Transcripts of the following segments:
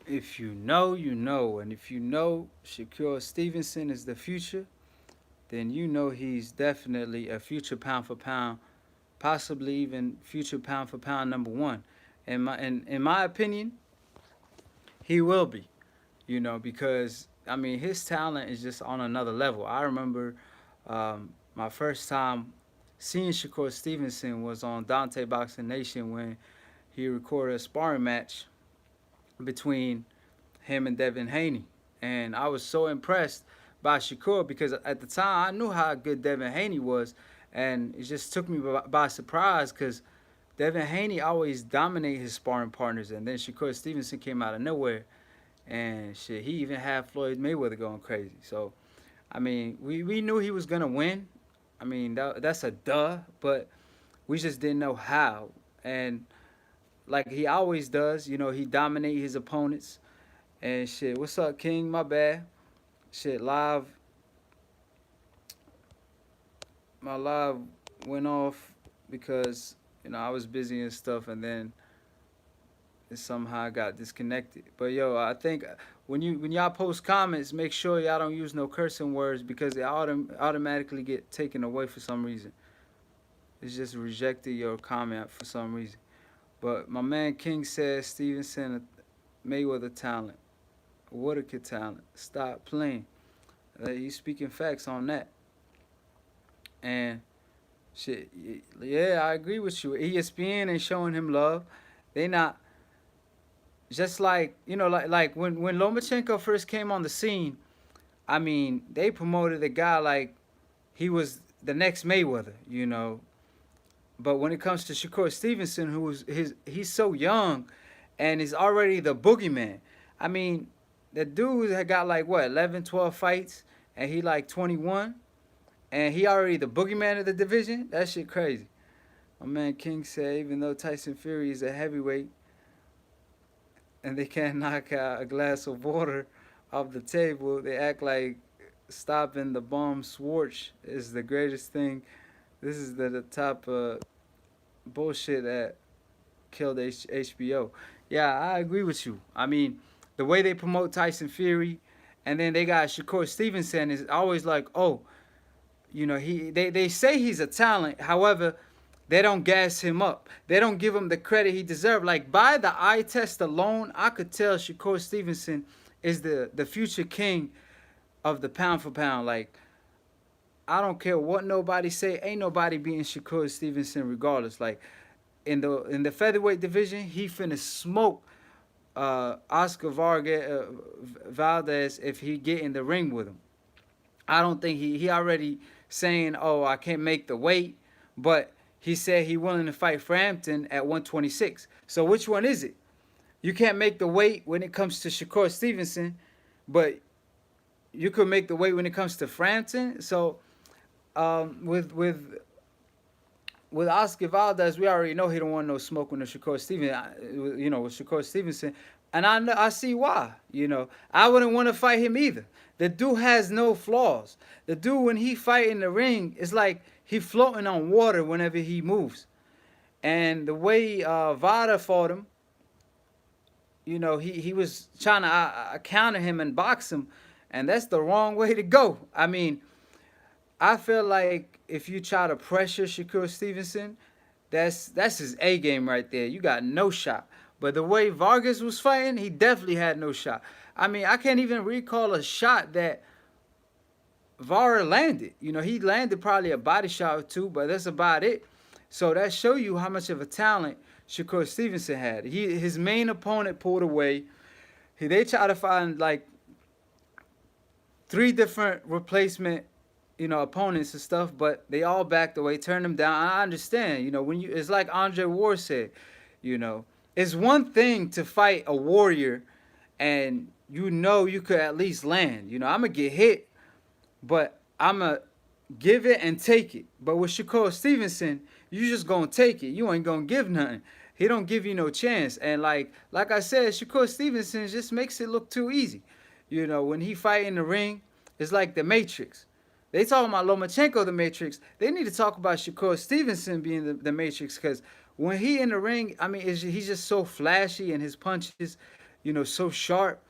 If you know, you know. And if you know Shakur Stevenson is the future, then you know he's definitely a future pound for pound, possibly even future pound for pound number one. In my opinion, he will be. Because I mean his talent is just on another level. I remember my first time seeing Shakur Stevenson was on Dante Boxing Nation when he recorded a sparring match between him and Devin Haney, and I was so impressed by Shakur because at the time I knew how good Devin Haney was, and it just took me by surprise because Devin Haney always dominated his sparring partners, and then Shakur Stevenson came out of nowhere, and shit, he even had Floyd Mayweather going crazy. So, I mean, we knew he was gonna win. I mean, that's a duh, but we just didn't know how. And like he always does, he dominated his opponents. And shit, what's up, King? My bad. Shit, my live went off because I was busy and stuff, and then it somehow got disconnected. But yo, I think when y'all post comments, make sure y'all don't use no cursing words because they automatically get taken away for some reason. It's just rejected your comment for some reason. But my man King says Stevenson Mayweather talent, Whitaker talent. Stop playing. He's speaking facts on that. And shit, yeah, I agree with you. ESPN ain't showing him love. They not just like like when Lomachenko first came on the scene. I mean, they promoted the guy like he was the next Mayweather. But when it comes to Shakur Stevenson, he's so young, and he's already the boogeyman. I mean, the dude had got like what 11, 12 fights, and he like 21, and he already the boogeyman of the division. That shit crazy. My man King said even though Tyson Fury is a heavyweight, and they can't knock out a glass of water off the table, they act like stopping the bomb Schwartz is the greatest thing. This is the top bullshit that killed HBO. Yeah, I agree with you. I mean, the way they promote Tyson Fury, and then they got Shakur Stevenson is always like, oh, they say he's a talent. However, they don't gas him up. They don't give him the credit he deserves. Like by the eye test alone, I could tell Shakur Stevenson is the future king of the pound for pound. Like I don't care what nobody say, ain't nobody beating Shakur Stevenson regardless. Like in the featherweight division, he finna smoke Oscar Valdez if he get in the ring with him. I don't think he already saying, oh, I can't make the weight, but he said he willing to fight Frampton at 126. So which one is it? You can't make the weight when it comes to Shakur Stevenson, but you could make the weight when it comes to Frampton. So with Oscar Valdez, we already know he don't want no smoke with no Shakur Stevenson. With Shakur Stevenson, and I see why. I wouldn't want to fight him either. The dude has no flaws. The dude when he fight in the ring, it's like he floating on water whenever he moves. And the way Vada fought him, he was trying to counter him and box him, and that's the wrong way to go. I mean, I feel like if you try to pressure Shakur Stevenson, that's his A game right there. You got no shot. But the way Vargas was fighting, he definitely had no shot. I mean, I can't even recall a shot that Vara landed. He landed probably a body shot or two, but that's about it. So that show you how much of a talent Shakur Stevenson had. His main opponent pulled away. They tried to find like three different replacement opponents and stuff, but they all backed away, turned them down. I understand, when it's like Andre Ward said, you know, it's one thing to fight a warrior and you could at least land. I'm gonna get hit, but I'm gonna give it and take it. But with Shakur Stevenson, you just gonna take it. You ain't gonna give nothing. He don't give you no chance. And like I said, Shakur Stevenson just makes it look too easy. When he fight in the ring, it's like the Matrix. They talking about Lomachenko the Matrix. They need to talk about Shakur Stevenson being the Matrix because when he in the ring, I mean, he's just so flashy and his punches, so sharp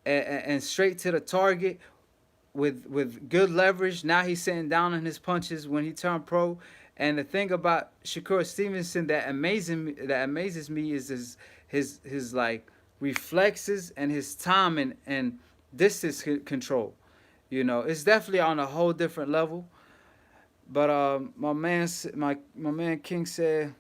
and straight to the target with good leverage. Now he's sitting down on his punches when he turned pro. And the thing about Shakur Stevenson that amazes me is his like reflexes and his timing and distance control. It's definitely on a whole different level. But my man King said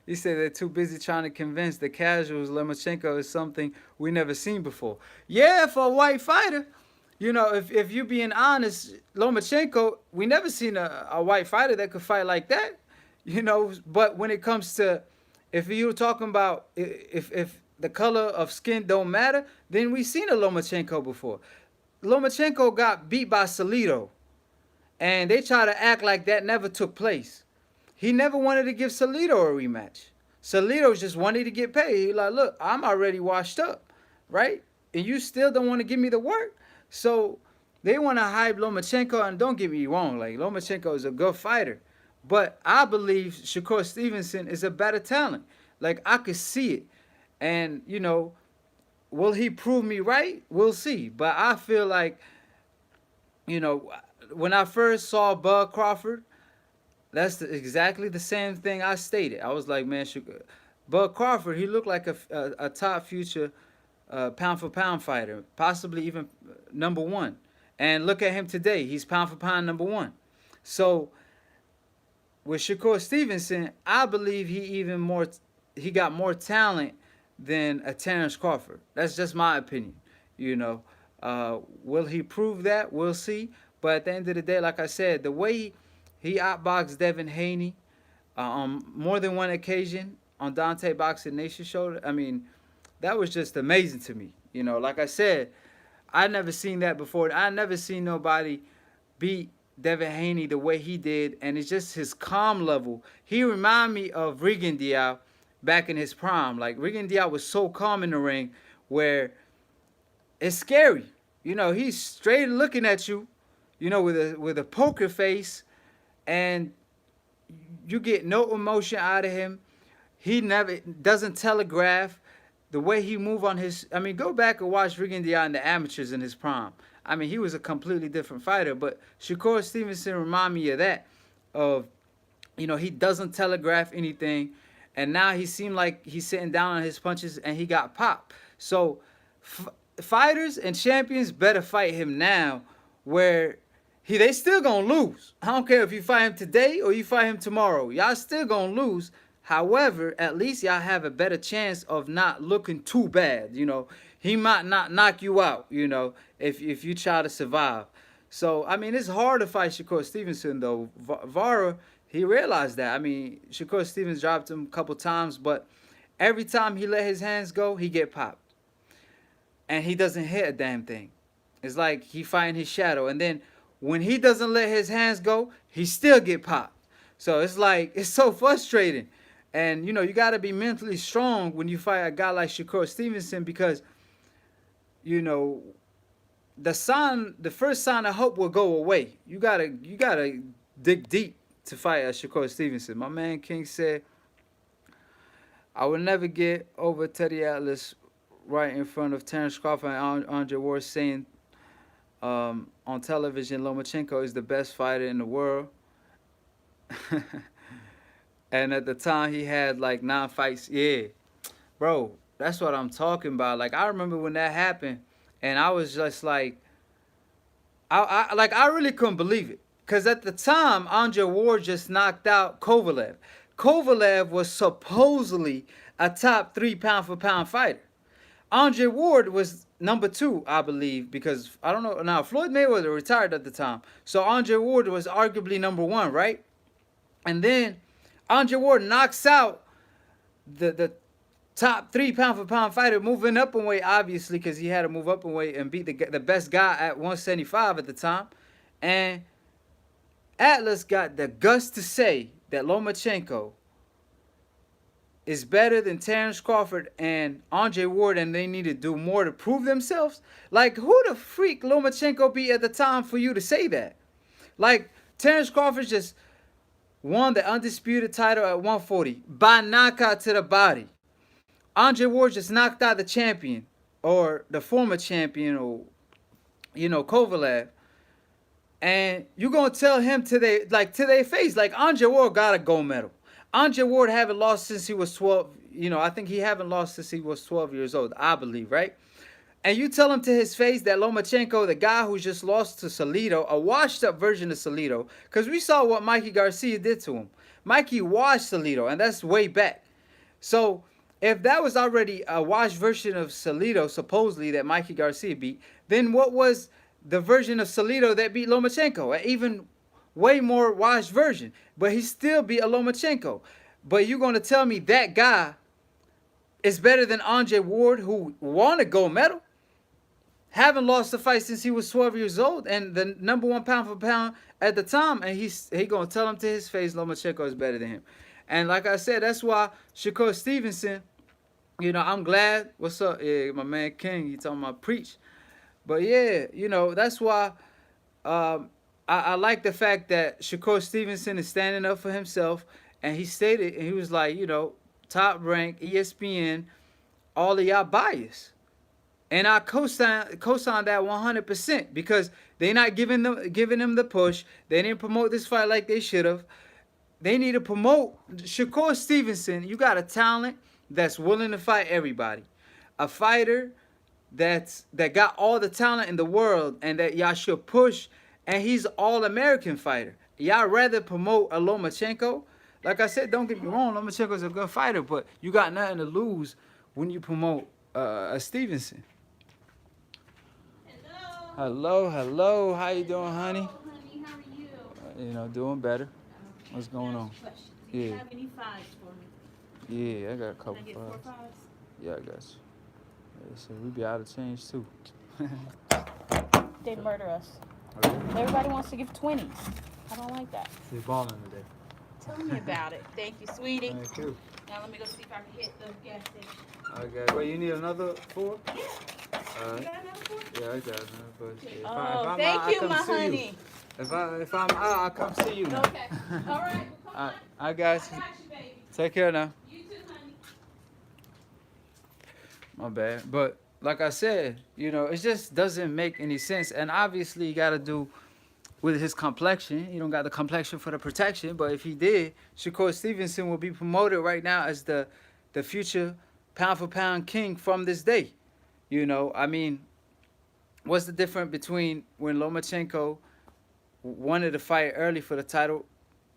he said they're too busy trying to convince the casuals Lomachenko is something we never seen before. Yeah, for a white fighter. If you being honest, Lomachenko, we never seen a white fighter that could fight like that. But when it comes to, if you're talking about if the color of skin don't matter, then we seen a Lomachenko before. Lomachenko got beat by Salido, and they try to act like that never took place. He never wanted to give Salido a rematch. Salido just wanted to get paid. He like, look, I'm already washed up, right? And you still don't want to give me the work. So they want to hype Lomachenko, and don't get me wrong, like Lomachenko is a good fighter, but I believe Shakur Stevenson is a better talent. Like I could see it, and will he prove me right? We'll see. But I feel like you know when I first saw Bud Crawford, that's exactly the same thing I stated. I was like, man, Bud Crawford, he looked like a top future pound for pound fighter, possibly even number one. And look at him today; he's pound for pound number one. So with Shakur Stevenson, I believe he got more talent than a Terrence Crawford. That's just my opinion. You know, will he prove that? We'll see. But at the end of the day, like I said, the way he outboxed Devin Haney on more than one occasion on Dante Boxing Nation show, I mean, that was just amazing to me. Like I said, I never seen that before. I never seen nobody beat Devin Haney the way he did, and it's just his calm level. He remind me of Regan Diao back in his prime. Like Regan Diao was so calm in the ring, where it's scary. He's straight looking at you, with a poker face, and you get no emotion out of him. He never doesn't telegraph the way he move on his. I mean, go back and watch Regan Diao in the amateurs in his prime. I mean, he was a completely different fighter. But Shakur Stevenson remind me of that. Of he doesn't telegraph anything, and now he seemed like he's sitting down on his punches, and he got popped. So fighters and champions better fight him now, where they still gonna lose. I don't care if you fight him today or you fight him tomorrow. Y'all still gonna lose. However, at least y'all have a better chance of not looking too bad. He might not knock you out. If you try to survive. So I mean, it's hard to fight Shakur Stevenson though. Vara, he realized that. I mean, Shakur Stevens dropped him a couple times, but every time he let his hands go, he get popped, and he doesn't hit a damn thing. It's like he fighting his shadow, and then when he doesn't let his hands go, he still get popped. So it's like it's so frustrating. And you got to be mentally strong when you fight a guy like Shakur Stevenson, because the first sign of hope will go away. You gotta dig deep to fight Shakur Stevenson. My man King said, I will never get over Teddy Atlas right in front of Terrence Crawford and Andre Ward saying on television Lomachenko is the best fighter in the world. And at the time he had like 9 fights. Yeah, bro, that's what I'm talking about. Like I remember when that happened, and I was just like, I really couldn't believe it, cause at the time Andre Ward just knocked out Kovalev. Kovalev was supposedly a top 3 pound for pound fighter. Andre Ward was number 2, I believe, because I don't know now. Floyd Mayweather retired at the time, so Andre Ward was arguably number 1, right? And then Andre Ward knocks out the top 3 pound for pound fighter, moving up in weight, obviously, because he had to move up in weight and beat the best guy at 175 at the time. And Atlas got the guts to say that Lomachenko is better than Terrence Crawford and Andre Ward, and they need to do more to prove themselves. Like, who the freak Lomachenko be at the time for you to say that? Like, Terrence Crawford just won the undisputed title at 140 by knockout to the body. Andre Ward just knocked out the champion or the former champion or Kovalev, and you gonna tell him to their face, like Andre Ward got a gold medal. Andre Ward haven't lost since he was 12. I think he haven't lost since he was 12 years old, I believe, right? And you tell him to his face that Lomachenko, the guy who just lost to Salido, a washed up version of Salido, because we saw what Mikey Garcia did to him. Mikey washed Salido, and that's way back. So if that was already a washed version of Salido, supposedly, that Mikey Garcia beat, then what was the version of Salido that beat Lomachenko? An even way more washed version. But he still beat a Lomachenko. But you're going to tell me that guy is better than Andre Ward, who won a gold medal? Haven't lost a fight since he was 12 years old and the number one pound for pound at the time, and he gonna tell him to his face Lomachenko is better than him. And like I said, that's why Shakur Stevenson, I'm glad. What's up? Yeah, my man King, he talking about preach. But yeah, that's why I like the fact that Shakur Stevenson is standing up for himself, and he stated, and he was like, top rank, ESPN, all of y'all biased. And I co-sign that 100% because they not giving him the push. They didn't promote this fight like they should have. They need to promote Shakur Stevenson. You got a talent that's willing to fight everybody, a fighter that got all the talent in the world, and that y'all should push. And he's an all-American fighter. Y'all rather promote a Lomachenko? Like I said, don't get me wrong, Lomachenko's a good fighter, but you got nothing to lose when you promote a Stevenson. Hello. How you doing, honey? Hello, honey. How are you? Doing better. What's going on? Do you have any fives for me? Yeah, I got a couple Can I get 4 fives. fives? Yeah, I got you. Yeah, so we be out of change too. They murder us. Everybody wants to give 20s. I don't like that. They balling today. Tell me about it. Thank you, sweetie. Thank you. Now let me go see if I can hit the gas station. Okay. Wait, you need another 4? Yeah. You got another 4? Yeah, I got another 4. Yeah. If I'm Thank out, you, I come my see honey. You. If I'm out, I'll come see you. Okay. All right. Well, come on. I got you. I got you, baby. Take care now. You too, honey. My bad. But like I said, it just doesn't make any sense. And obviously, you got to do with his complexion. He don't got the complexion for the protection. But if he did, Shakur Stevenson will be promoted right now as the future pound for pound king from this day. I mean, what's the difference between when Lomachenko wanted to fight early for the title?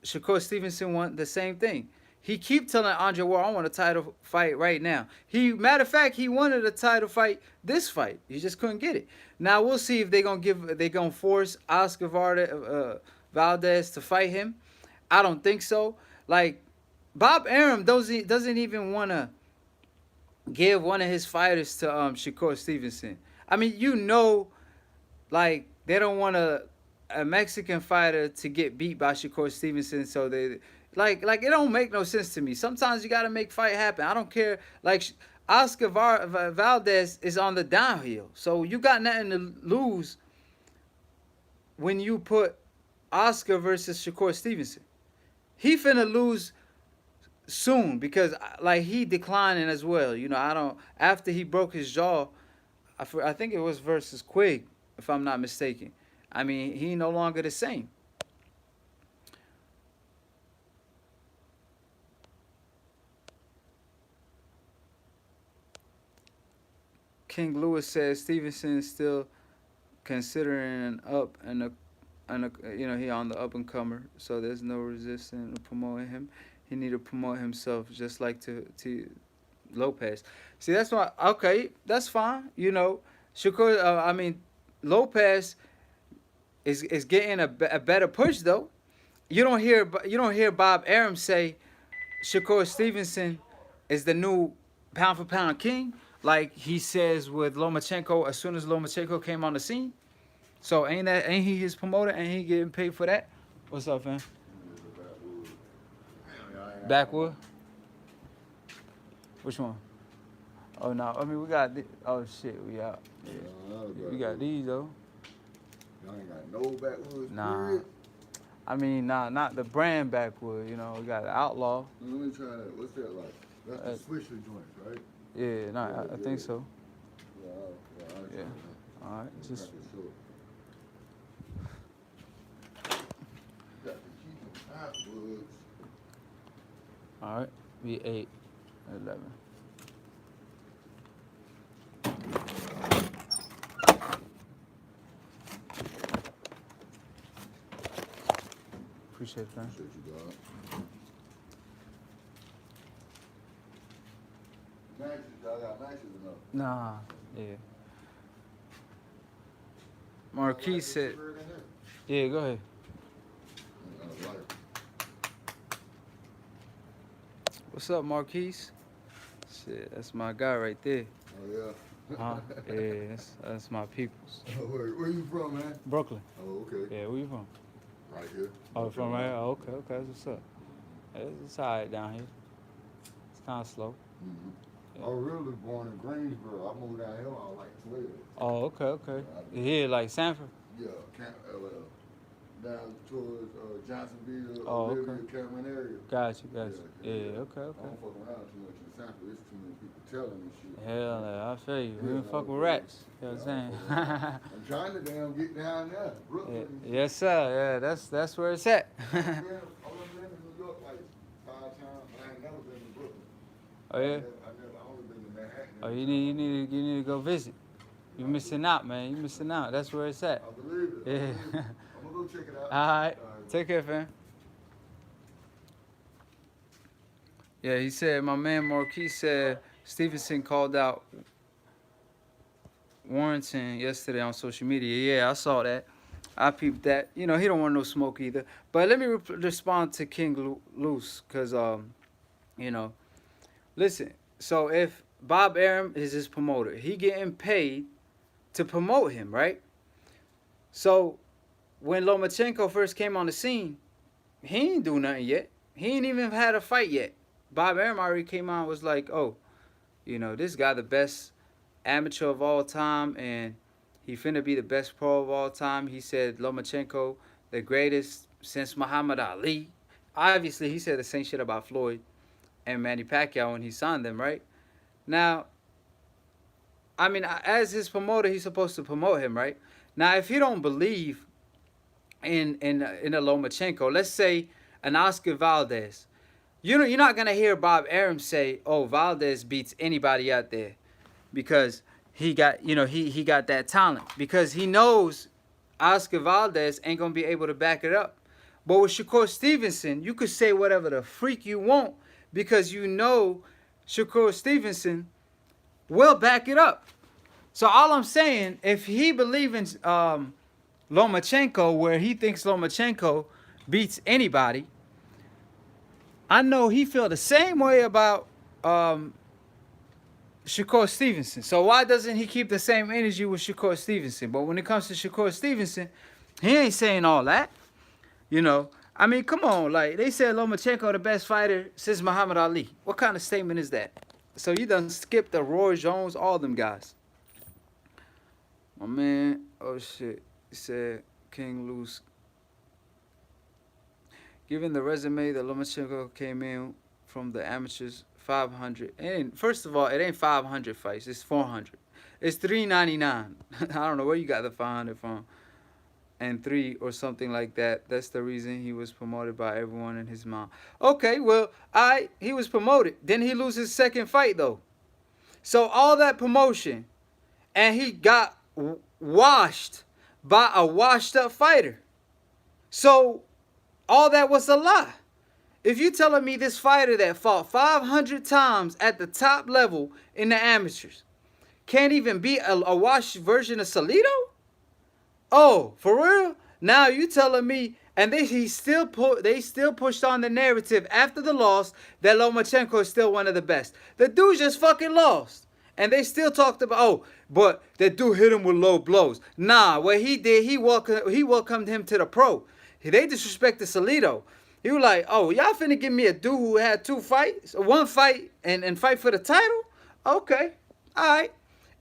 Shakur Stevenson won the same thing. He keep telling Andre Ward, I want a title fight right now. Matter of fact, he wanted a title fight this fight. He just couldn't get it. Now we'll see if they're gonna force Oscar Valdez to fight him. I don't think so. Like Bob Arum doesn't even want to give one of his fighters to Shakur Stevenson. I mean, like they don't want a Mexican fighter to get beat by Shakur Stevenson, so they like it don't make no sense to me. Sometimes you gotta make fight happen. I don't care. Like Oscar Valdez is on the downhill, so you got nothing to lose when you put Oscar versus Shakur Stevenson. He finna lose soon because like he declining as well. I don't, after he broke his jaw, I think it was versus Quigg, if I'm not mistaken. I mean, he no longer the same. King Lewis says Stevenson is still considering an up and he on the up and comer, so there's no resistance to promoting him. He need to promote himself just like to Lopez. See, that's why. Okay, that's fine. Shakur. Lopez is getting a better push though. You don't hear Bob Arum say Shakur Stevenson is the new pound for pound king like he says with Lomachenko as soon as Lomachenko came on the scene. So ain't he his promoter? Ain't he getting paid for that? What's up, fam? Backwood? Which one? Oh no, we got oh shit, we out. Yeah. We got these though. Y'all ain't got no backwoods. Nah. Period. Not the brand Backwood, we got the Outlaw. Let me try that. What's that like? That's the Swisher joints, right? Yeah, no, I think so. Yeah, I Yeah. All right, just got to keep them backwoods. all right. Be 8, 11. Appreciate it, man. Appreciate you, dog. Matches, y'all got matches enough. Nah, yeah. Marquis said, yeah, go ahead. What's up, Marquis? Shit, that's my guy right there. Oh, yeah. Huh? Yeah, that's my peoples. Where you from, man? Brooklyn. Oh, okay. Yeah, where you from? Right here. Oh, from right here? Oh, okay, okay, that's what's up. It's all right down here. It's kind of slow. Mm-hmm. Yeah. I was really born in Greensboro. I moved down here when I was like 12. Oh, okay, okay. You here, like Sanford? Yeah, down towards Johnsonville, Oh, Olivia, okay. Cameron area. Gotcha. Yeah, okay, I okay. don't fuck around too much in Sanford. There's too many people telling me shit. Hell, yeah, I feel you. We Yeah, don't fuck with okay. rats. You know what I'm saying? I'm trying to damn get down there, Brooklyn. Yes, sir. Yeah, that's where it's at. I've been in New York like 5 times, but I ain't never been to Brooklyn. Oh yeah. I only been to Manhattan. Oh, you need to go visit. You missing out, man. You missing out. That's where it's at. I believe it. Yeah. I'm gonna go check it out. All right. Take care, fam. Yeah, he said, my man Marquis said Stevenson called out Warrington yesterday on social media. Yeah, I saw that. I peeped that. You know, he don't want no smoke either. But let me respond to King Loose, because, you know, listen. So if Bob Arum is his promoter, he getting paid to promote him, right? So when Lomachenko first came on the scene, he ain't do nothing yet. He ain't even had a fight yet. Bob Arum already came on and was like, oh, you know, this guy the best amateur of all time, and he finna be the best pro of all time. He said Lomachenko, the greatest since Muhammad Ali. Obviously, he said the same shit about Floyd and Manny Pacquiao when he signed them, right? Now, I mean, as his promoter, he's supposed to promote him, right? Now, if you don't believe in a Lomachenko, let's say an Oscar Valdez, you're not gonna hear Bob Arum say, "Oh, Valdez beats anybody out there," because he got he got that talent, because he knows Oscar Valdez ain't gonna be able to back it up. But with Shakur Stevenson, you could say whatever the freak you want, because you know Shakur Stevenson will back it up. So all I'm saying, if he believes in Lomachenko, where he thinks Lomachenko beats anybody, I know he feel the same way about Shakur Stevenson. So why doesn't he keep the same energy with Shakur Stevenson? But when it comes to Shakur Stevenson, he ain't saying all that. You know, I mean, come on. Like, they said Lomachenko the best fighter since Muhammad Ali. What kind of statement is that? So you done skipped the Roy Jones, all them guys. My man, oh shit, he said King Loose. Given the resume that Lomachenko came in from the amateurs, 500. And first of all, it ain't 500 fights. It's 400. It's 399. I don't know where you got the 500 from. And 3 or something like that. That's the reason he was promoted by everyone in his mouth. Okay, well, he was promoted. Then he lose his second fight, though. So all that promotion, and he got washed by a washed-up fighter. So all that was a lie. If you telling me this fighter that fought 500 times at the top level in the amateurs can't even beat a washed version of Salido? Oh, for real? Now you telling me, and they still pushed on the narrative after the loss that Lomachenko is still one of the best. The dude just fucking lost. And they still talked about, oh, but that dude hit him with low blows. Nah, what he did, he welcomed him to the pro. They disrespected Salido. He was like, oh, y'all finna give me a dude who had 2 fights, 1 fight, and fight for the title? Okay, all right.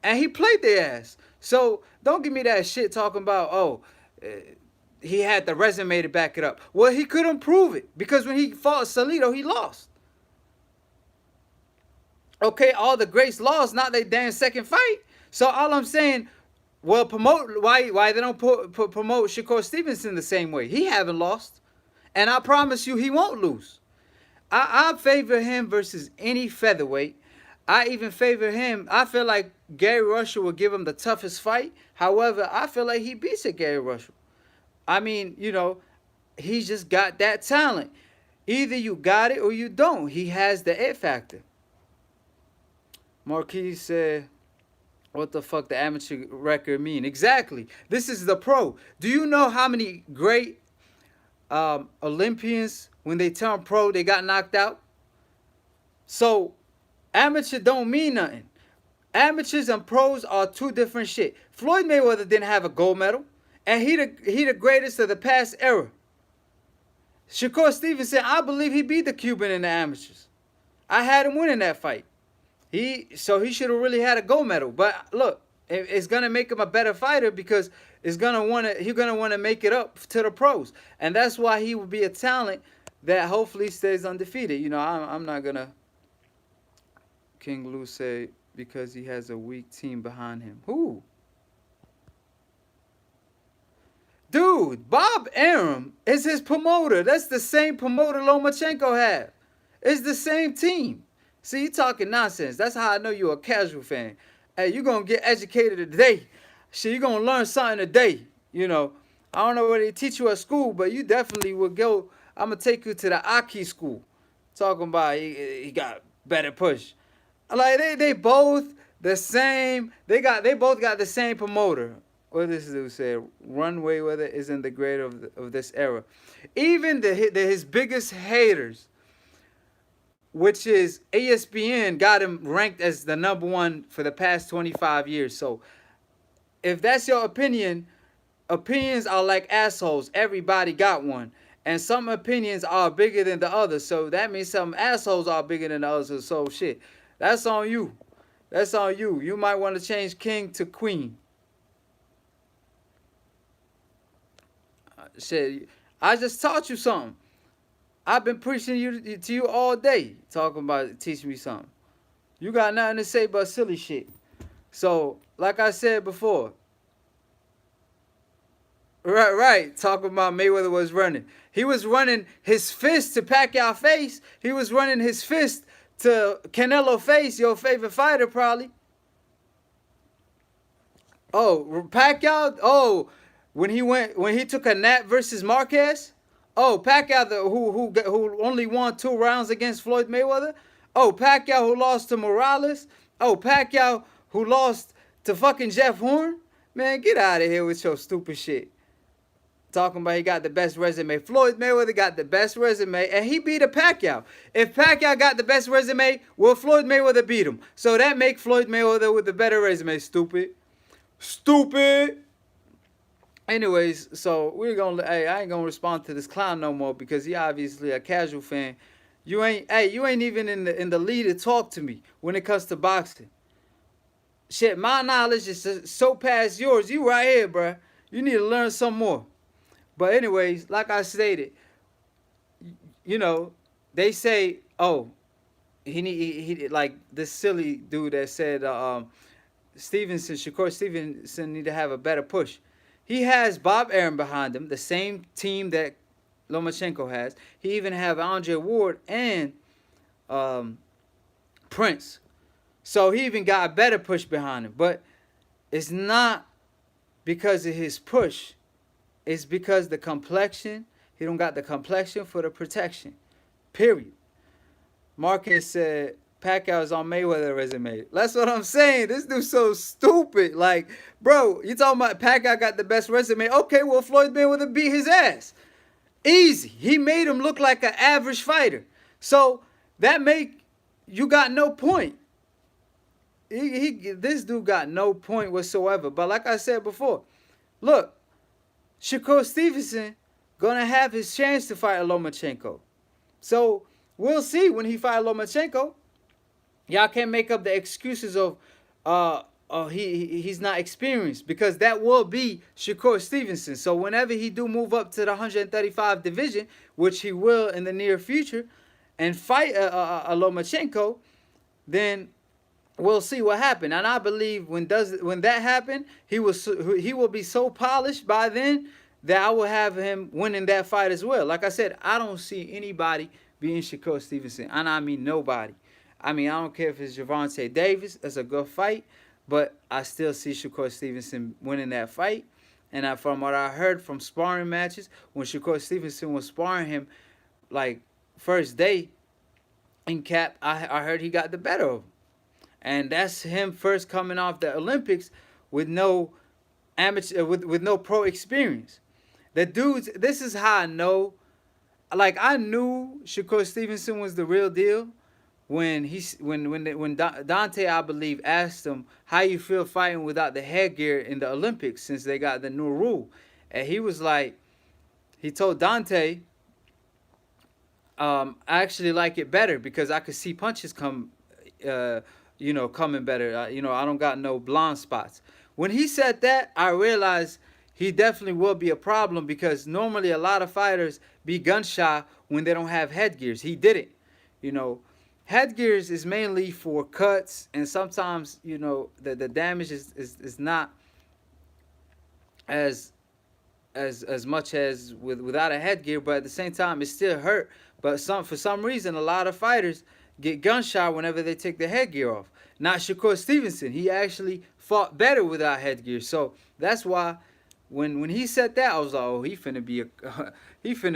And he played their ass. So don't give me that shit talking about, oh, he had the resume to back it up. Well, he couldn't prove it, because when he fought Salido, he lost. Okay, all the greats lost, not they damn second fight. So all I'm saying, well, promote why they don't promote Shakur Stevenson the same way. He haven't lost, and I promise you he won't lose. I favor him versus any featherweight. I even favor him. I feel like Gary Russell will give him the toughest fight. However, I feel like he beats a Gary Russell. I mean, he's just got that talent. Either you got it or you don't. He has the it factor. Marquis said, what the fuck the amateur record mean? Exactly. This is the pro. Do you know how many great Olympians, when they turn pro, they got knocked out? So amateur don't mean nothing. Amateurs and pros are two different shit. Floyd Mayweather didn't have a gold medal, and he the greatest of the past era. Shakur Stevenson, I believe he beat the Cuban in the amateurs. I had him winning that fight. He should have really had a gold medal. But look, it's gonna make him a better fighter because he's gonna wanna make it up to the pros, and that's why he will be a talent that hopefully stays undefeated. I'm not gonna. King Lou say because he has a weak team behind him. Who? Dude, Bob Arum is his promoter. That's the same promoter Lomachenko had. It's the same team. See, you talking nonsense. That's how I know you're a casual fan. Hey, you're going to get educated today. Shit, you're going to learn something today. I don't know what they teach you at school, but you definitely will go. I'm going to take you to the Aki school. Talking about he got better push. Like, they both the same. They both got the same promoter. What this dude said, Runway Weather isn't the great of this era. Even his biggest haters, which is ESPN, got him ranked as the number one for the past 25 years. So if that's your opinion, opinions are like assholes. Everybody got one. And some opinions are bigger than the others. So that means some assholes are bigger than the others. So shit, that's on you. That's on you. You might want to change king to queen. Shit, I just taught you something. I've been preaching to you all day, talking about teaching me something. You got nothing to say but silly shit. So, like I said before, right, talking about Mayweather was running. He was running his fist to Pacquiao face. He was running his fist to Canelo face, your favorite fighter probably. Oh, Pacquiao, when he took a nap versus Marquez. Oh, Pacquiao who only won 2 rounds against Floyd Mayweather. Oh, Pacquiao who lost to Morales. Oh, Pacquiao who lost to fucking Jeff Horn. Man, get out of here with your stupid shit. Talking about he got the best resume. Floyd Mayweather got the best resume, and he beat a Pacquiao. If Pacquiao got the best resume, well, Floyd Mayweather beat him. So that make Floyd Mayweather with the better resume. Stupid. Anyways, so I ain't gonna respond to this clown no more because he obviously a casual fan. You ain't even in the lead to talk to me when it comes to boxing. Shit, my knowledge is so past yours. You right here, bruh. You need to learn some more. But anyways, like I stated, they say, oh, he like this silly dude that said Shakur Stevenson need to have a better push. He has Bob Arum behind him, the same team that Lomachenko has. He even have Andre Ward and Prince. So he even got a better push behind him. But it's not because of his push. It's because the complexion. He don't got the complexion for the protection. Period. Marcus said Pacquiao's on Mayweather resume. That's what I'm saying. This dude's so stupid. Like, bro, you talking about Pacquiao got the best resume. Okay, well, Floyd Mayweather beat his ass. Easy. He made him look like an average fighter. So that make you got no point. This dude got no point whatsoever. But like I said before, look, Shakur Stevenson gonna have his chance to fight Lomachenko. So we'll see when he fight Lomachenko. Y'all can't make up the excuses of he's not experienced, because that will be Shakur Stevenson. So whenever he do move up to the 135 division, which he will in the near future, and fight a Lomachenko, then we'll see what happened. And I believe when that happened, he will be so polished by then that I will have him winning that fight as well. Like I said, I don't see anybody being Shakur Stevenson, and I mean nobody. I mean, I don't care if it's Gervonta Davis. That's a good fight, but I still see Shakur Stevenson winning that fight. And from what I heard from sparring matches, when Shakur Stevenson was sparring him, like first day in cap, I heard he got the better of him. And that's him first coming off the Olympics with no amateur with no pro experience. The dudes, this is how I know. Like I knew Shakur Stevenson was the real deal when Dante, I believe, asked him how you feel fighting without the headgear in the Olympics since they got the new rule, and he was like, he told Dante, I actually like it better because I could see punches coming better. I don't got no blonde spots. When he said that, I realized he definitely will be a problem because normally a lot of fighters be gun shy when they don't have headgears. He didn't. You know, headgears is mainly for cuts, and sometimes the damage is not as much as without a headgear, but at the same time it still hurt. But for some reason a lot of fighters get gun shy whenever they take the headgear off. Not Shakur Stevenson. He actually fought better without headgear. So that's why when he said that, I was like, oh, he finna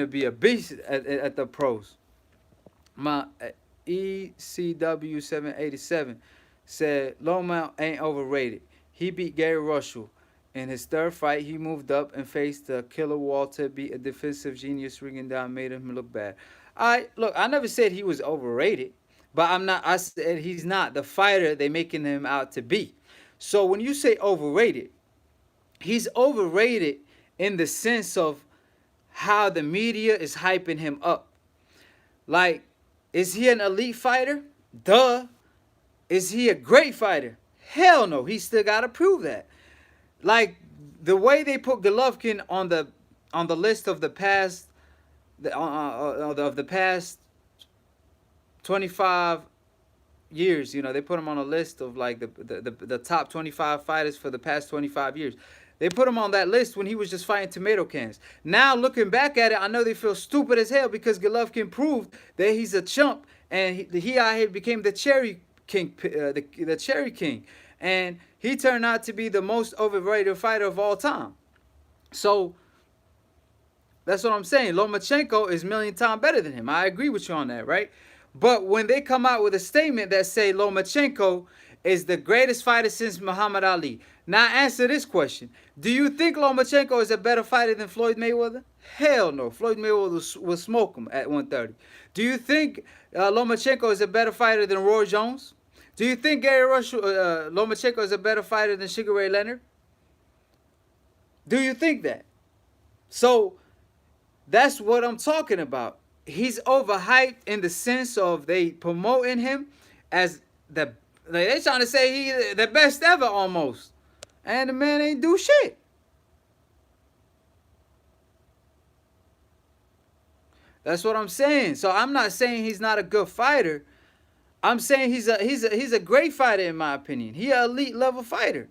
be a beast at the pros. My ECW 787 said Loma ain't overrated. He beat Gary Russell. In his third fight, he moved up and faced the killer Walter, beat a defensive genius Rigondeaux, made him look bad. I never said he was overrated, but I said he's not the fighter they making him out to be. So when you say overrated, he's overrated in the sense of how the media is hyping him up. Like, is he an elite fighter? Duh. Is he a great fighter? Hell no. He still got to prove that. Like the way they put Golovkin on the list of the past of the past 25 years, they put him on a list of like the top 25 fighters for the past 25 years. They put him on that list when he was just fighting tomato cans. Now looking back at it, I know they feel stupid as hell because Golovkin proved that he's a chump and he out here became the cherry king, the cherry king, and he turned out to be the most overrated fighter of all time. So that's what I'm saying. Lomachenko is a million times better than him. I agree with you on that, right? But when they come out with a statement that say Lomachenko is the greatest fighter since Muhammad Ali, now answer this question. Do you think Lomachenko is a better fighter than Floyd Mayweather? Hell no. Floyd Mayweather will smoke him at 130. Do you think Lomachenko is a better fighter than Roy Jones? Do you think Lomachenko is a better fighter than Sugar Ray Leonard? Do you think that? So that's what I'm talking about. He's overhyped in the sense of they promoting him as they trying to say he the best ever almost. And the man ain't do shit. That's what I'm saying. So I'm not saying he's not a good fighter. I'm saying he's a great fighter in my opinion. He an elite level fighter.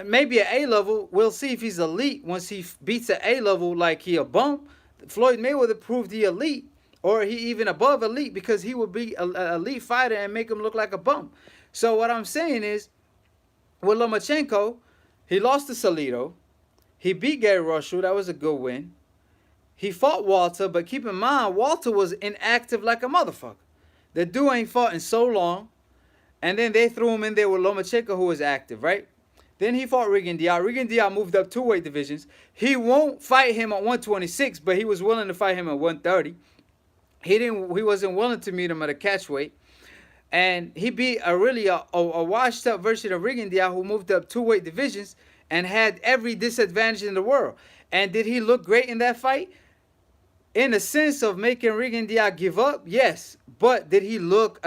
Maybe an A level. We'll see if he's elite once he beats an A level like he a bum. Floyd Mayweather proved he elite, or he even above elite because he would be an elite fighter and make him look like a bum. So what I'm saying is, with Lomachenko, he lost to Salido. He beat Gary Russell. That was a good win. He fought Walter, but keep in mind, Walter was inactive like a motherfucker. The dude ain't fought in so long. And then they threw him in there with Lomachenko, who was active, right? Then he fought Rigondeaux. Rigondeaux moved up 2 weight divisions. He won't fight him at 126, but he was willing to fight him at 130. He wasn't willing to meet him at a catch weight. And he beat a washed up version of Rigondeaux who moved up 2 weight divisions and had every disadvantage in the world. And did he look great in that fight? In the sense of making Rigondeaux give up, yes. But did he look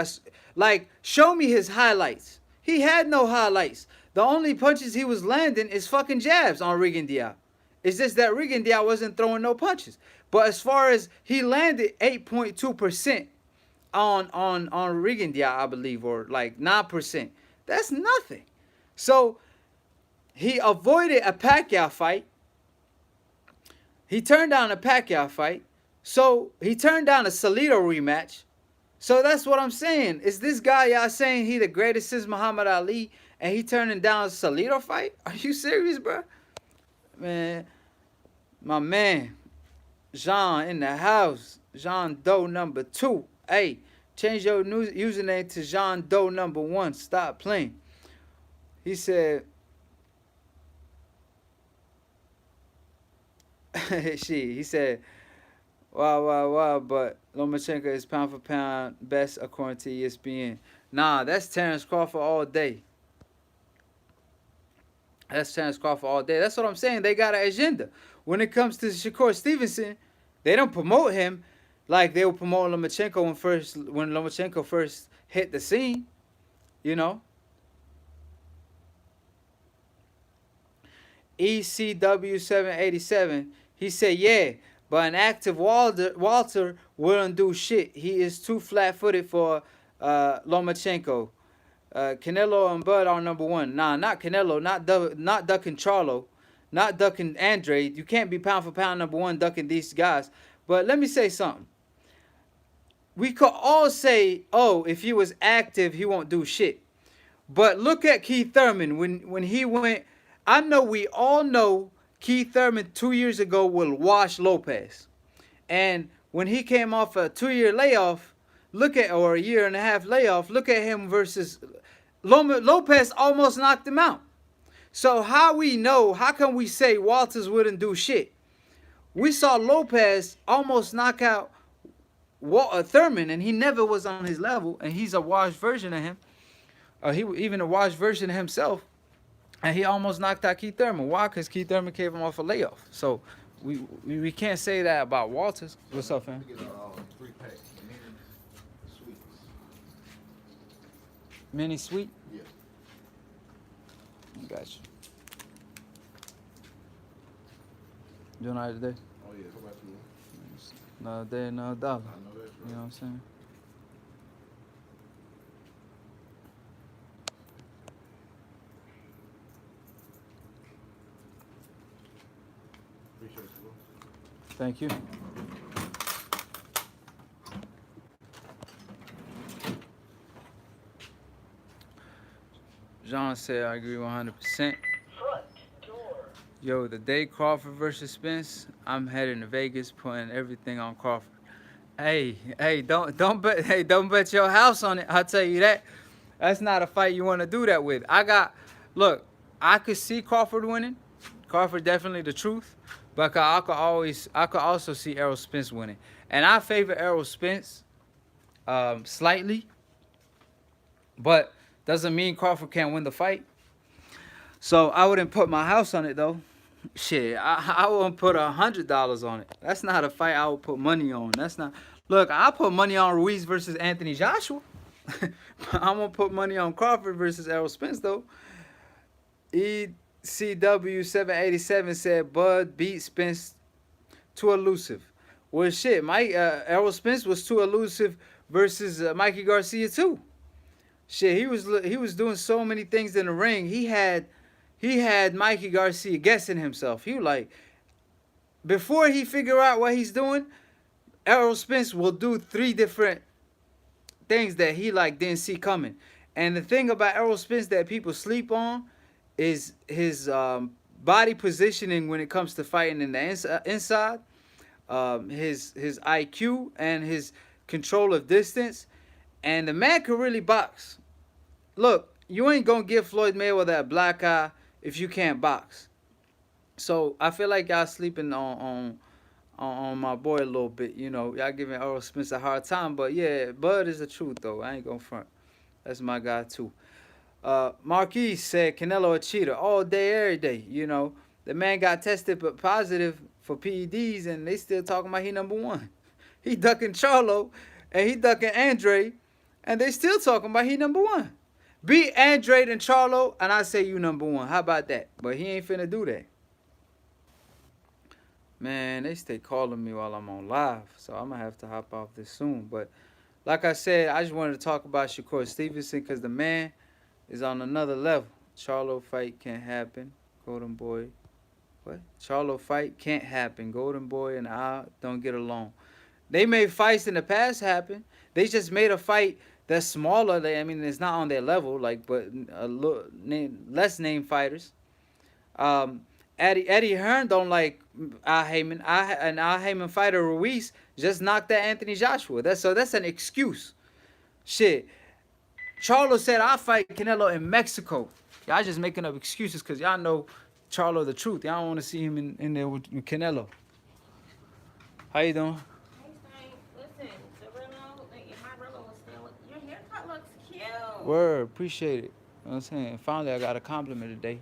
like, show me his highlights. He had no highlights. The only punches he was landing is fucking jabs on Rigondeaux. It's just that Rigondeaux wasn't throwing no punches. But as far as he landed 8.2% on Rigondeaux, I believe, or like 9%. That's nothing. So he avoided a Pacquiao fight. He turned down a Pacquiao fight. So he turned down a Salido rematch. So that's what I'm saying. Is this guy y'all saying he the greatest since Muhammad Ali and he turning down a Salido fight? Are you serious, bro? Man, my man, Jean in the house. Jean Doe number 2. Hey, change your username to Jean Doe number 1. Stop playing. He said, he said, wow, but Lomachenko is pound for pound best according to ESPN. Nah, that's Terrence Crawford all day. That's Terrence Crawford all day. That's what I'm saying. They got an agenda. When it comes to Shakur Stevenson, they don't promote him like they will promote Lomachenko when Lomachenko first hit the scene. You know. ECW 787. He said, yeah, but an active Walter wouldn't do shit. He is too flat-footed for Lomachenko. Canelo and Bud are number 1. Nah, not Canelo, not ducking Charlo, not ducking Andre. You can't be pound for pound number 1 ducking these guys. But let me say something. We could all say, oh, if he was active, he won't do shit. But look at Keith Thurman when he went. I know we all know Keith Thurman 2 years ago will wash Lopez. And when he came off a 2-year layoff, or a year and a half layoff, look at him versus Lopez almost knocked him out. So how can we say Walters wouldn't do shit? We saw Lopez almost knock out Thurman, and he never was on his level, and he's a washed version of him. He even a washed version of himself. And he almost knocked out Keith Thurman. Why? Because Keith Thurman came off a layoff. So we can't say that about Walters. What's up, fam? 3-pack sweets. Mini sweet? Yeah. Got you. Doing all right today? Oh yeah. How about you? Another day, another dollar. I know that's right. You know what I'm saying? Appreciate you. Thank you. Jean said, I agree 100%. Yo, the day Crawford versus Spence, I'm heading to Vegas, putting everything on Crawford. Hey, don't bet your house on it. I'll tell you that. That's not a fight you want to do that with. Look, I could see Crawford winning. Crawford definitely the truth. But I could also see Errol Spence winning. And I favor Errol Spence slightly. But doesn't mean Crawford can't win the fight. So I wouldn't put my house on it though. Shit, I wouldn't put $100 on it. That's not a fight I would put money on. That's not. Look, I put money on Ruiz versus Anthony Joshua. I'm gonna put money on Crawford versus Errol Spence though. ECW 787 said Bud beat Spence too elusive. Well, shit, Errol Spence was too elusive versus Mikey Garcia too. Shit, he was doing so many things in the ring. He had Mikey Garcia guessing himself. He was like, before he figure out what he's doing, Errol Spence will do 3 different things that he didn't see coming. And the thing about Errol Spence that people sleep on is his body positioning when it comes to fighting in the inside, his IQ and his control of distance. And the man can really box. Look, you ain't gonna give Floyd Mayweather a black eye if you can't box. So I feel like y'all sleeping on my boy a little bit. You know, y'all giving Errol Spence a hard time. But yeah, Bud is the truth though. I ain't gonna front. That's my guy too. Marquis said Canelo a cheater all day, every day. You know, the man got tested but positive for PEDs, and they still talking about he number 1. He ducking Charlo, and he ducking Andre, and they still talking about he number 1. Beat Andre and Charlo, and I say you number 1. How about that? But he ain't finna do that. Man, they stay calling me while I'm on live, so I'm gonna have to hop off this soon. But like I said, I just wanted to talk about Shakur Stevenson because the man is on another level. Charlo fight can't happen. Golden Boy. What? Charlo fight can't happen. Golden Boy and I don't get along. They made fights in the past happen. They just made a fight that's smaller. I mean, it's not on their level, like, but less named fighters. Um, Eddie Hearn don't like Al Heyman. An Al Heyman fighter Ruiz just knocked that Anthony Joshua. That's an excuse. Shit. Charlo said I fight Canelo in Mexico. Y'all just making up excuses because y'all know Charlo the truth. Y'all don't want to see him in there with Canelo. How you doing? Hey, Saint, listen, Cirillo, my Rillo was still. Your haircut looks cute. Word, appreciate it. You know what I'm saying? Finally, I got a compliment today.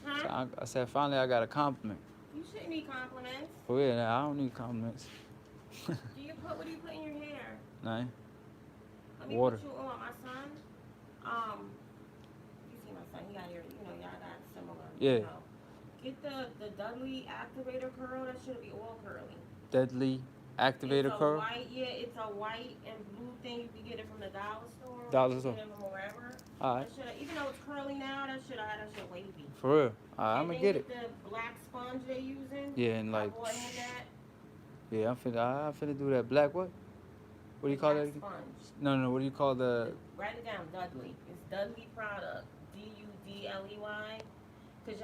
Huh? So I said, finally, I got a compliment. You shouldn't need compliments. For real, I don't need compliments. What do you put in your hair? Nah, Let me water. put you on my son. You see my son? He got your, y'all got similar. Yeah. Get the Dudley activator curl. That should be all curly. Deadly activator curl. It's a white and blue thing. You can get it from the dollar store. Dollar store. You can get it from wherever. All right. Even though it's curly now, that should wavy. For real. All right, I'm And gonna then get it. The black sponge they using. Yeah, and like, I bought him that. yeah, I'm finna do that. Black what? What do you call that Black again? sponge. No, what do you call the? Write it down, Dudley. It's Dudley product. Dudley. Cause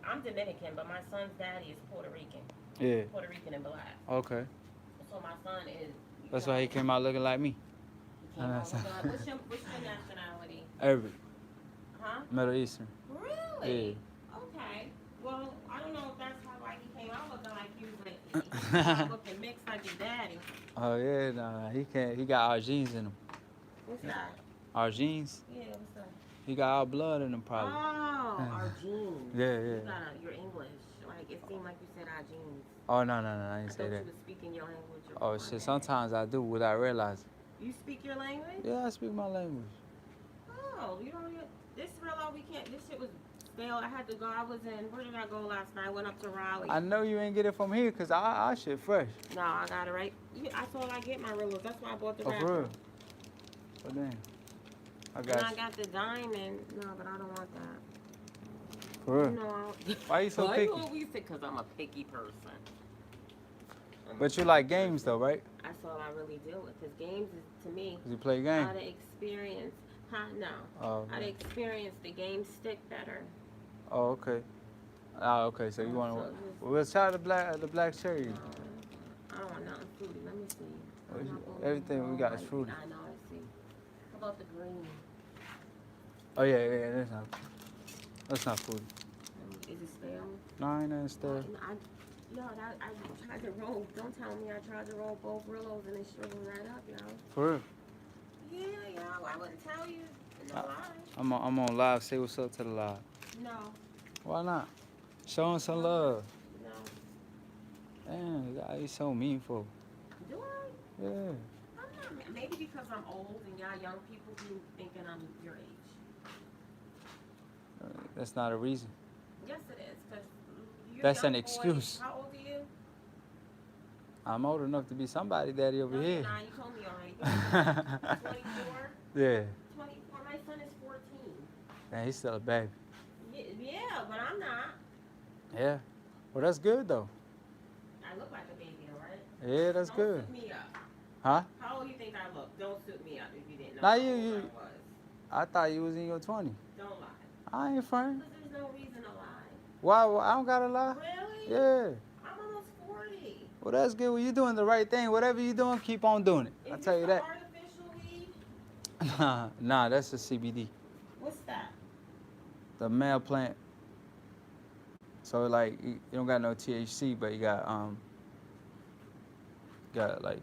I'm Dominican, but my son's daddy is Puerto Rican. Yeah. Puerto Rican and black. Okay. So my son is. That's why he came out looking like me. He came out looking like- what's your nationality? Arabic. Huh? Middle Eastern. Really? Yeah. Okay. Well, I don't know if that's how he came out looking like you, but he came out looking mixed like his daddy. Oh yeah, nah, he can't. He got our genes in him. What's that? Our genes. Yeah, what's that? He got our blood in him, probably. Oh, our jeans. Yeah. You're English. Like, it seemed like you said our jeans. Oh no, I didn't say I thought that. you were speaking your language. Oh shit, sometimes I do without realizing. You speak your language? Yeah, I speak my language. Oh, you don't even. This shit was stale. I had to go. Where did I go last night? I went up to Raleigh. I know you ain't get it from here, cause our shit fresh. No, I got it right. That's all I get, my Rillos. That's why I bought the Oh, wrapper. for real? Oh, damn. I And got I you. got the diamond. No, but I don't want that. For real? No. Why you so Why picky? you always say, because I'm a picky person. But you like games though, right? That's all I really deal with. Because games is, to me, 'Cause you play how games. to experience. No. Oh, How to experience the game stick better. oh, okay. Ah, okay. So you want to? Well, let's try the black cherry. I don't want nothing fruity. Let me see. What I'm is not it? going Everything we all got is white. fruity. I know. I see. How about the green? Oh yeah. That's not food. Is it stale? No, ain't nothing still. I tried to roll. Don't tell me I tried to roll both Rillos and it shriveled right up, yo. For real. Yeah, I wouldn't tell you. No lie. I'm on live. Say what's up to the live. No, Why not? Show 'em some love. no. Damn, you so mean for. Do I? Yeah. I'm not. Maybe because I'm old and y'all young people be thinking I'm your age. That's not a reason. Yes, it is. Cause you're That's young an boy. excuse. How old are you? I'm old enough to be somebody daddy over No, here. you're not. You told me already. 24? Yeah. 24. My son is 14. Man, he's still a baby. Yeah, but I'm not. Yeah. Well, that's good though. I look like a baby, all right? Yeah, that's Don't good. suit me up. Huh? How old do you think I look? Don't suit me up if you didn't know Nah, how you- old you- I was. I thought you was in your 20s. Don't lie. I ain't fronting. Because there's no reason to lie. Why? I don't gotta lie. Really? Yeah. I'm almost 40. Well, that's good. Well, you're doing the right thing. Whatever you're doing, keep on doing it. Is I tell you this that. artificial weed? Nah, that's a CBD. What's that? The male plant. So like you don't got no THC, but you got like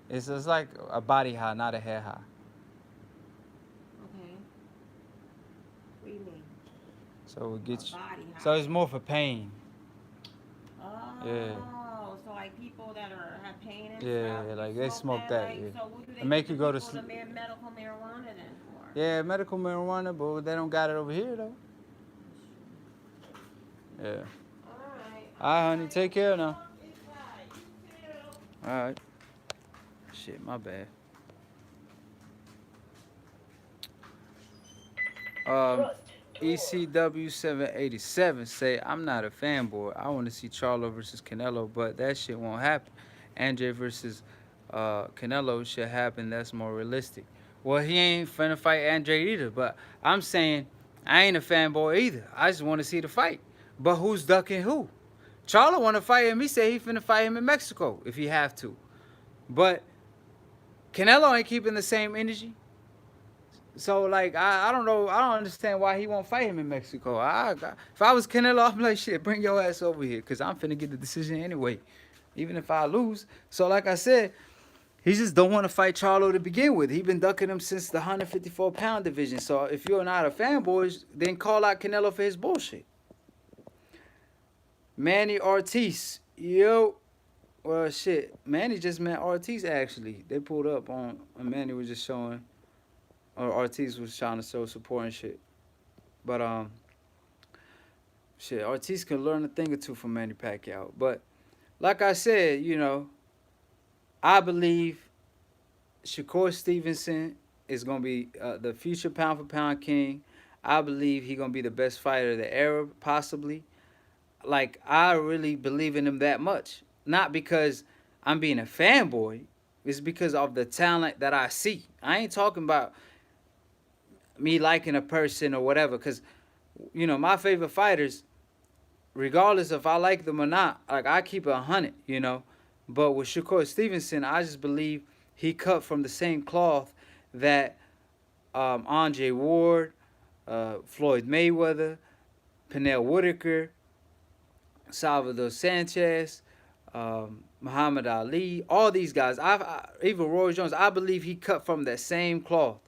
it's just like a body high, not a hair high. Okay. What do you mean? So it gets A body high. so it's more for pain. Oh, Yeah. so like people that have pain and Yeah, stuff. like you they smoke that, like, yeah. So what do they It make give you go to people sleep. the medical marijuana then for? Yeah, medical marijuana, but they don't got it over here though. Yeah. Alright. All right, honey, take care now. You too. All right. Shit, my bad. Um, ECW 787 say I'm not a fanboy. I want to see Charlo versus Canelo, but that shit won't happen. Andre versus Canelo should happen. That's more realistic. Well, he ain't finna fight Andre either, but I'm saying I ain't a fanboy either. I just want to see the fight. But who's ducking who? Charlo want to fight him. He said he finna fight him in Mexico if he have to. But Canelo ain't keeping the same energy. So like I don't know, I don't understand why he won't fight him in Mexico. If I was Canelo, I'm like shit, bring your ass over here, cause I'm finna get the decision anyway, even if I lose. So like I said, he just don't want to fight Charlo to begin with. He been ducking him since the 154-pound division. So if you're not a fanboy, then call out Canelo for his bullshit. Manny Ortiz, yo. Well, shit, Manny just met Ortiz actually. They pulled up on, and Manny was just showing, or Ortiz was trying to show support and shit. But shit, Ortiz can learn a thing or two from Manny Pacquiao. But like I said, I believe Shakur Stevenson is gonna be the future pound for pound king. I believe he gonna be the best fighter of the era, possibly. Like I really believe in him that much. Not because I'm being a fanboy. It's because of the talent that I see. I ain't talking about me liking a person or whatever. Because, my favorite fighters, regardless if I like them or not, like I keep it 100. But with Shakur Stevenson, I just believe he cut from the same cloth that Andre Ward, Floyd Mayweather, Pernell Whitaker, Salvador Sanchez, Muhammad Ali, all these guys. Even Roy Jones. I believe he cut from that same cloth.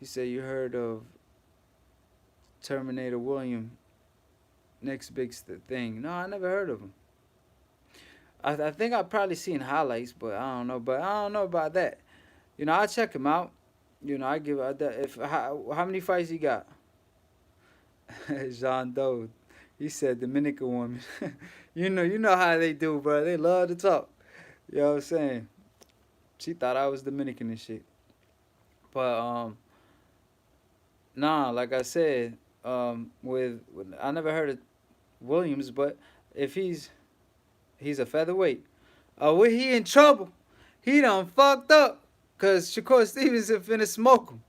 You say you heard of Terminator William, next big thing. No, I never heard of him. I think I've probably seen highlights, but I don't know. But I don't know about that. I'll check him out. I give how many fights he got? Jean Doe. He said Dominican woman. you know how they do, bro. They love to talk. You know what I'm saying? She thought I was Dominican and shit. But nah, like I said, with I never heard of Williams, but if he's a featherweight. When he in trouble, he done fucked up. Cause Shakur Stevenson finna smoke him.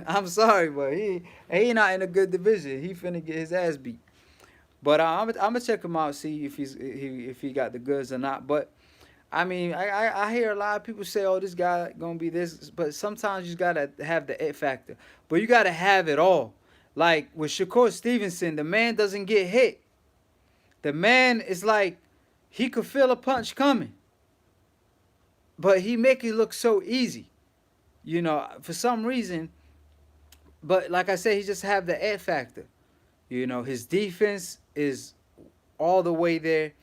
I'm sorry, but he not in a good division. He finna get his ass beat. But I'm gonna check him out, see if if he got the goods or not. But I mean, I hear a lot of people say, "Oh, this guy gonna be this," but sometimes you just gotta have the it factor. But you gotta have it all. Like with Shakur Stevenson, the man doesn't get hit. The man is like he could feel a punch coming, but he make it look so easy. For some reason. But like I said, he just have the it factor. His defense is all the way there.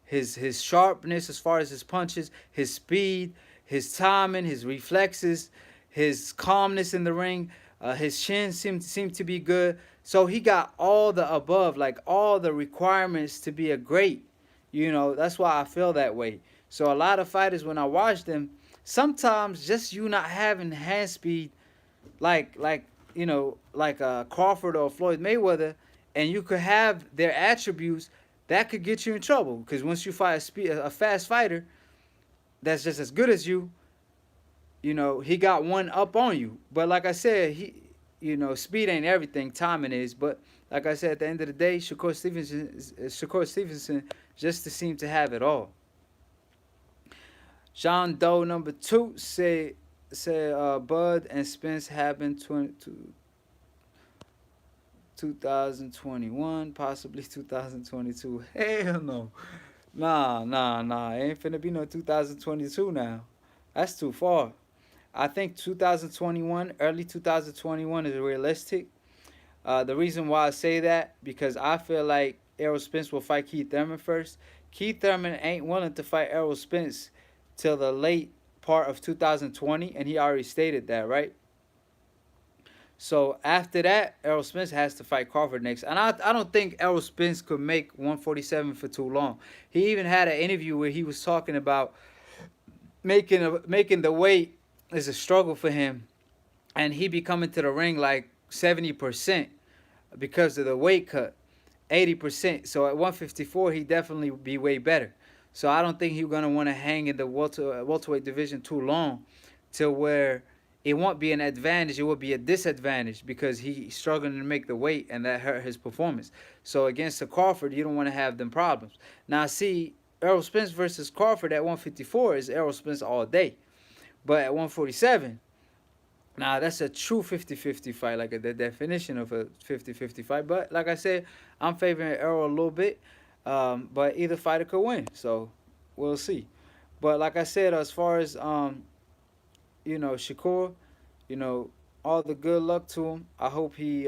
His sharpness as far as his punches, his speed, his timing, his reflexes, his calmness in the ring, his chin seemed to be good. So he got all the above, like all the requirements to be a great. That's why I feel that way. So a lot of fighters, when I watch them, sometimes just you not having hand speed, like Crawford or Floyd Mayweather, and you could have their attributes that could get you in trouble. Because once you fight a fast fighter that's just as good as you, he got one up on you. But like I said, speed ain't everything. Timing is. But like I said, at the end of the day, Shakur Stevenson just to seem to have it all. John Doe number 2 said Bud and Spence happened 2021, possibly 2022. Hell no. Nah. Ain't finna be no 2022 now. That's too far. I think 2021, early 2021 is realistic. The reason why I say that, because I feel like Errol Spence will fight Keith Thurman first. Keith Thurman ain't willing to fight Errol Spence till the late part of 2020, and he already stated that, right? So after that, Errol Spence has to fight Crawford next, and I don't think Errol Spence could make 147 for too long. He even had an interview where he was talking about making the weight is a struggle for him, and he be coming to the ring like 70% because of the weight cut, 80%. So at 154, he definitely would be way better. So I don't think he's gonna want to hang in the welterweight division too long, to where it won't be an advantage. It will be a disadvantage because he's struggling to make the weight, and that hurt his performance. So against the Crawford, you don't want to have them problems. Now see, Errol Spence versus Crawford at 154 is Errol Spence all day, but at 147. Now, that's a true 50-50 fight, like the definition of a 50-50 fight. But like I said, I'm favoring Errol a little bit. But either fighter could win. So we'll see. But like I said, as far as, Shakur, all the good luck to him. I hope he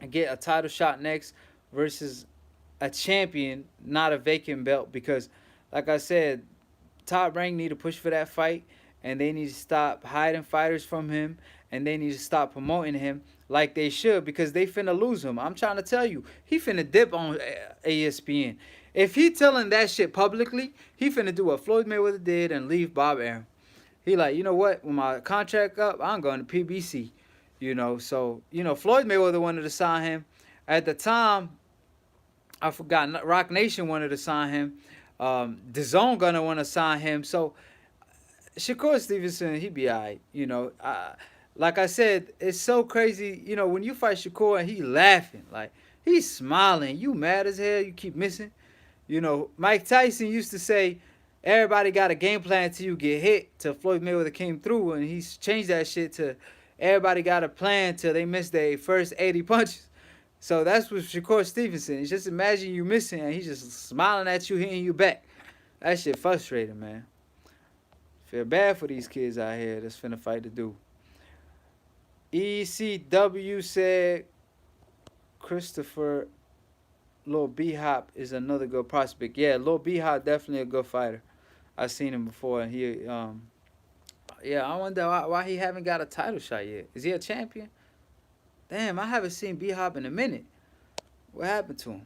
get a title shot next versus a champion, not a vacant belt. Because, like I said, Top Rank need to push for that fight, and they need to stop hiding fighters from him, and they need to stop promoting him like they should, because they finna lose him. I'm trying to tell you, he finna dip on ESPN. If he telling that shit publicly, he finna do what Floyd Mayweather did and leave Bob Arum. He like, you know what? When my contract up, I'm going to PBC. So Floyd Mayweather wanted to sign him. At the time, I forgot. Rock Nation wanted to sign him. DAZN gonna want to sign him. So Shakur Stevenson, he be alright. Like I said, it's so crazy. When you fight Shakur and he laughing, like he's smiling. You mad as hell. You keep missing. Mike Tyson used to say, everybody got a game plan until you get hit. Till Floyd Mayweather came through, and he's changed that shit to everybody got a plan till they missed their first 80 punches. So that's with Shakur Stevenson. It's just imagine you missing and he's just smiling at you, hitting you back. That shit frustrating, man. Feel bad for these kids out here that's finna fight the dude. ECW said Christopher Lil B-Hop is another good prospect. Yeah, Lil B-Hop definitely a good fighter. I've seen him before, and he, I wonder why he haven't got a title shot yet. Is he a champion? Damn, I haven't seen B-Hop in a minute. What happened to him?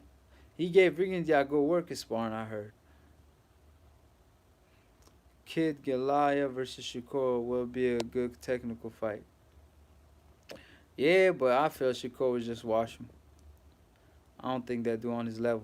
He gave Riggins y'all good work in sparring, I heard. Kid Goliath versus Shakur will be a good technical fight. Yeah, but I feel Shakur would just wash him. I don't think that dude on his level.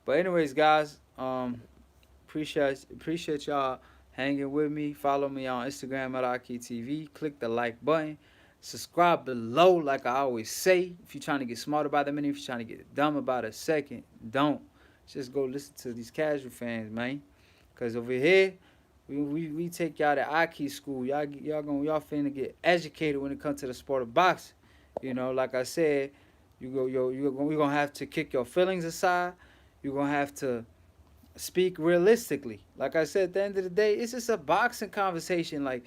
But anyways, guys, appreciate y'all hanging with me. Follow me on Instagram at AkiTV. Click the like button. Subscribe below, like I always say. If you're trying to get smart about a minute, if you're trying to get dumb about a second, don't. Just go listen to these casual fans, man. Because over here, we take y'all to Aki school. Y'all finna get educated when it comes to the sport of boxing. Like I said, we're gonna have to kick your feelings aside. You're gonna have to speak realistically. Like I said, at the end of the day, it's just a boxing conversation. Like,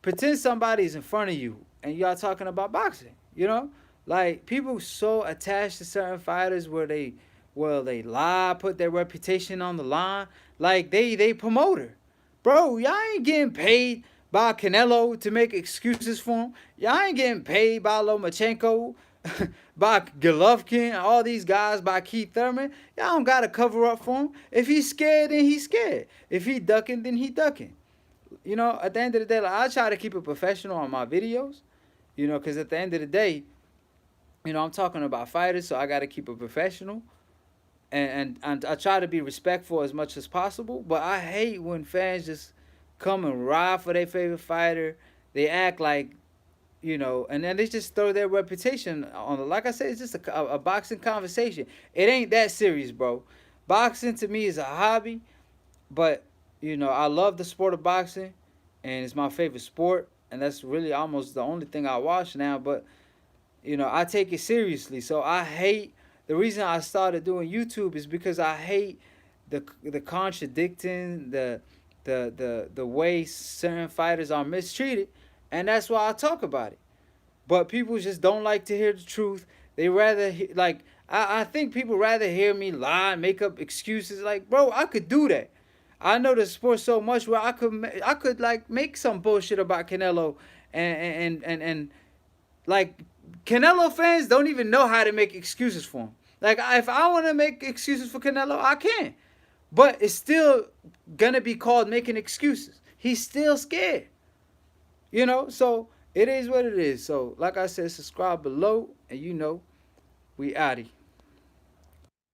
pretend somebody's in front of you and y'all talking about boxing. Like, people so attached to certain fighters where they lie, put their reputation on the line. Like, they promoter. Bro, y'all ain't getting paid by Canelo to make excuses for him. Y'all ain't getting paid by Lomachenko, by Golovkin, all these guys, by Keith Thurman. Y'all don't got to cover up for him. If he's scared, then he's scared. If he ducking, then he ducking. At the end of the day, like, I try to keep it professional on my videos, because at the end of the day, I'm talking about fighters, so I got to keep it professional. And I try to be respectful as much as possible, but I hate when fans just come and ride for their favorite fighter. They act like, and then they just throw their reputation on it. Like I said, it's just a boxing conversation. It ain't that serious, bro. Boxing to me is a hobby, but, I love the sport of boxing, and it's my favorite sport, and that's really almost the only thing I watch now, but, I take it seriously. So I hate, the reason I started doing YouTube is because I hate the contradicting, the way certain fighters are mistreated, and that's why I talk about it. But people just don't like to hear the truth. They rather, I think people rather hear me lie, make up excuses. Like, bro, I could do that. I know the sport so much where I could like make some bullshit about Canelo and like Canelo fans don't even know how to make excuses for him. Like if I want to make excuses for Canelo, I can. But it's still gonna be called making excuses. He's still scared. You know, so it is what it is. So like I said, subscribe below and we outie.